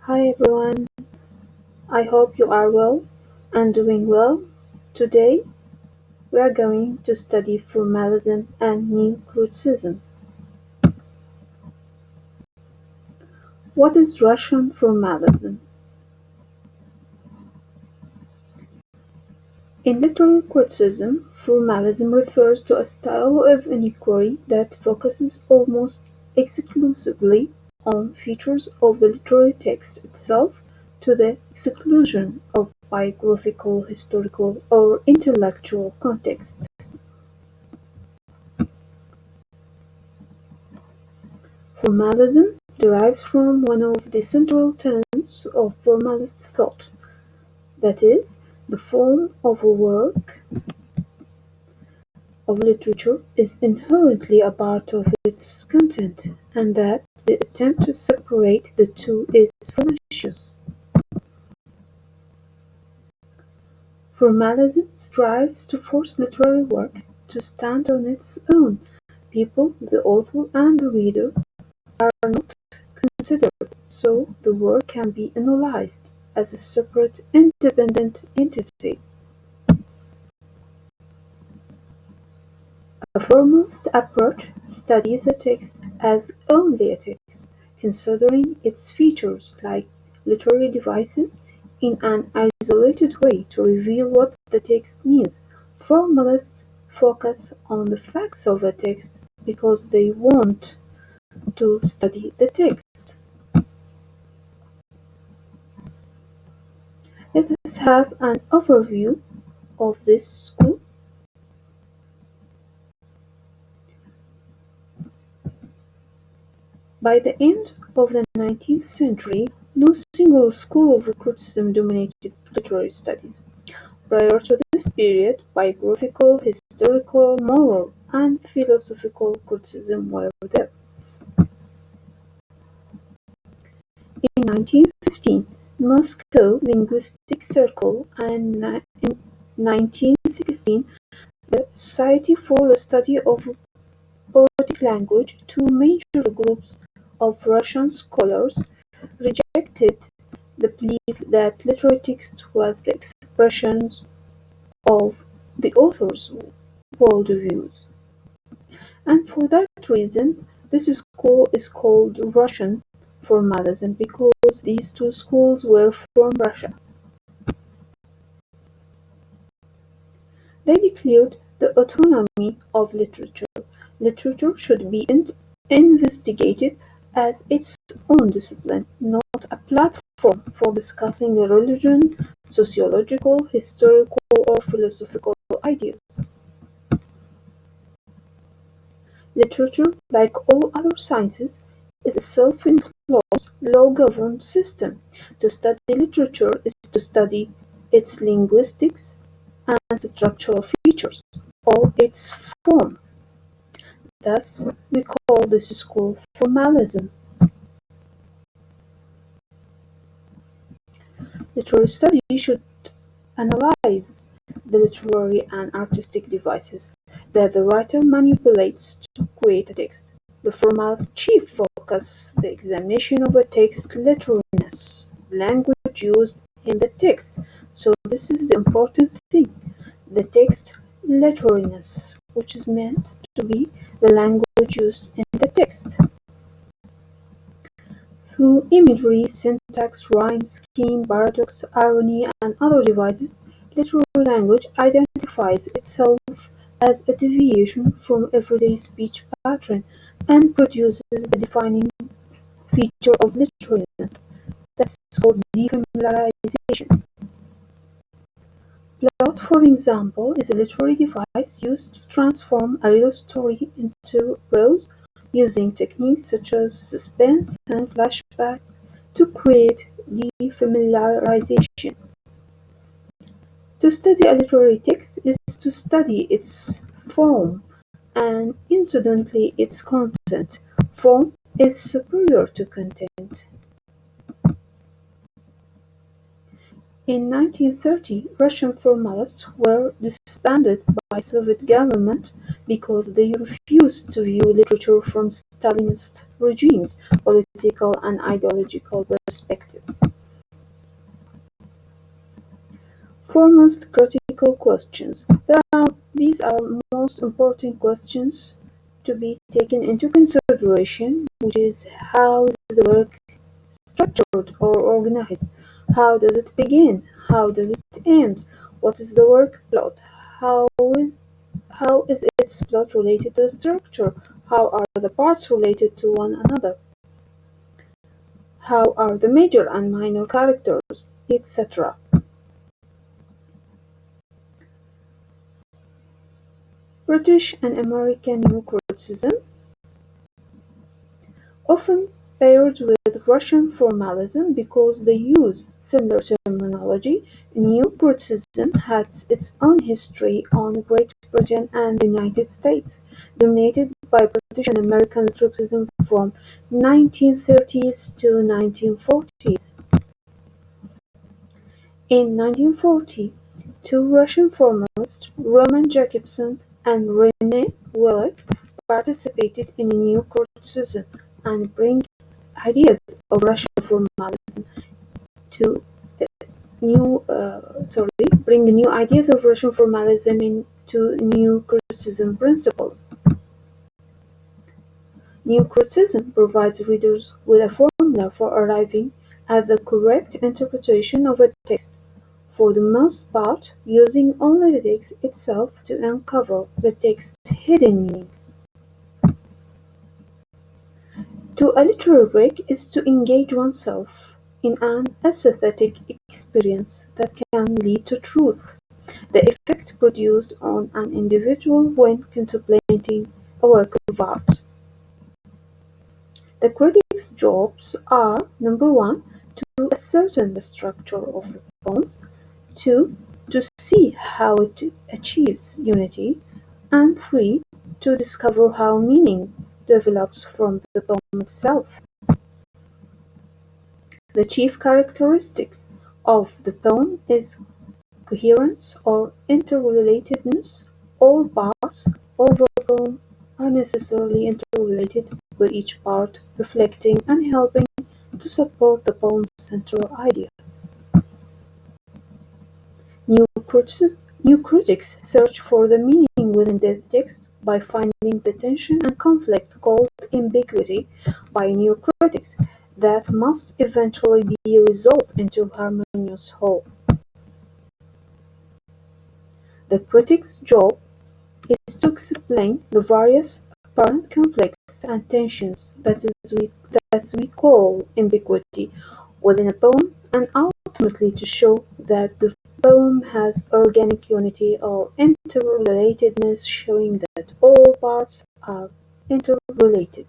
Hi everyone, I hope you are well and doing well. Today we are going to study formalism and new criticism. What is Russian formalism? In literary criticism, formalism refers to a style of inquiry that focuses almost exclusively on features of the literary text itself to the exclusion of biographical, historical, or intellectual context. Formalism derives from one of the central tenets of formalist thought, that is, the form of a work of literature is inherently a part of its content, and that the attempt to separate the two is fallacious. Formalism strives to force literary work to stand on its own. People, the author and the reader, are not considered, so the work can be analyzed as a separate, independent entity. A formalist approach studies a text as only a text, considering its features like literary devices in an isolated way to reveal what the text means. Formalists focus on the facts of a text because they want to study the text. Let us have an overview of this school. By the end of the 19th century, no single school of criticism dominated literary studies. Prior to this period, biographical, historical, moral, and philosophical criticism were there. In 1915, Moscow Linguistic Circle, and in 1916, the Society for the Study of Poetic Language, two major groups of Russian scholars, rejected the belief that literary text was the expression of the author's worldviews. And for that reason, this school is called Russian formalism because these two schools were from Russia. They declared the autonomy of literature. Literature should be investigated as its own discipline, not a platform for discussing religion, sociological, historical, or philosophical ideas. Literature, like all other sciences, is a self-enclosed, law-governed system. To study literature is to study its linguistics and structural features, or its form. Thus, we call this school formalism. Literary study should analyze the literary and artistic devices that the writer manipulates to create a text. The formalist's chief focus the examination of a text literalness, language used in the text. So this is the important thing, the text literalness, which is meant to be the language used in the text. Through imagery, syntax, rhyme scheme, paradox, irony, and other devices, literary language identifies itself as a deviation from everyday speech pattern and produces the defining feature of literalness, that is called defamiliarization. Plot, for example, is a literary device used to transform a real story into prose using techniques such as suspense and flashback to create defamiliarization. To study a literary text is to study its form and incidentally its content. Form is superior to content. In 1930, Russian formalists were disbanded by Soviet government because they refused to view literature from Stalinist regimes' political and ideological perspectives. Foremost critical questions. These are most important questions to be taken into consideration, which is how is the work structured or organized? How does it begin? How does it end? What is the work plot? How is how is its plot related to the structure? How are the parts related to one another? How are the major and minor characters, etc.? British and American New Criticism, often paired with Russian formalism because they use similar terminology. New Criticism has its own history on Great Britain and the United States, dominated by British and American criticism from 1930s to 1940s. In 1940, two Russian formalists, Roman Jakobson and René Willich, participated in New Criticism and bring ideas of Russian formalism to new bring new ideas of Russian formalism into New Criticism principles. New Criticism provides readers with a formula for arriving at the correct interpretation of a text, for the most part using only the text itself to uncover the text's hidden meaning. To a literary break is to engage oneself in an aesthetic experience that can lead to truth, the effect produced on an individual when contemplating a work of art. The critic's jobs are: number one, to ascertain the structure of the poem; two, to see how it achieves unity; and three, to discover how meaning develops from the poem itself. The chief characteristic of the poem is coherence or interrelatedness. All parts of a poem are necessarily interrelated, with each part reflecting and helping to support the poem's central idea. New critics search for the meaning within the text by finding the tension and conflict called ambiguity by new critics that must eventually be resolved into a harmonious whole. The critic's job is to explain the various apparent conflicts and tensions that we call ambiguity within a poem, and ultimately to show that the poem has organic unity or interrelatedness, showing that all parts are interrelated.